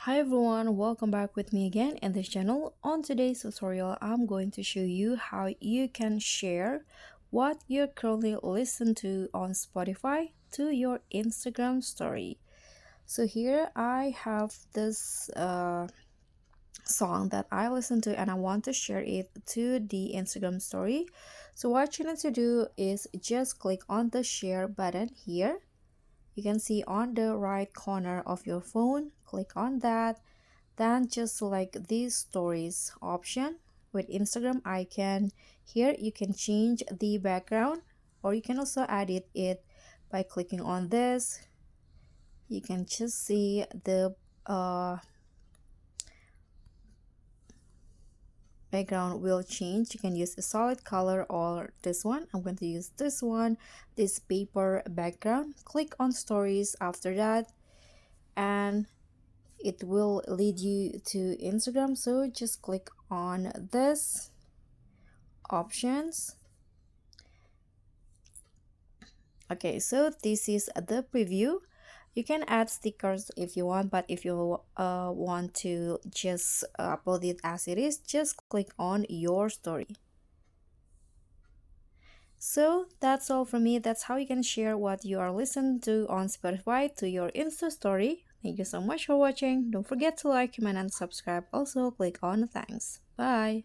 Hi everyone, welcome back with me again in this channel. On today's tutorial, I'm going to show you how you can share what you currently listen to on Spotify to your Instagram story. So here I have this song that I listen to and I want to share it to the Instagram story. So what you need to do is just click on the share button here. You can see on the right corner of your phone, click on that, then just select the stories option with Instagram icon. Here you can change the background or you can also edit it by clicking on this. You can just see the background will change. You can use a solid color or this one. I'm going to use this one, this paper background. Click on stories after that and it will lead you to Instagram. So just click on this options. Okay, so this is the preview. You can add stickers if you want, but if you want to just upload it as it is, just click on your story. So that's all from me. That's how you can share what you are listening to on Spotify to your Insta story. Thank you so much for watching. Don't forget to like, comment, and subscribe. Also, click on the thanks. Bye.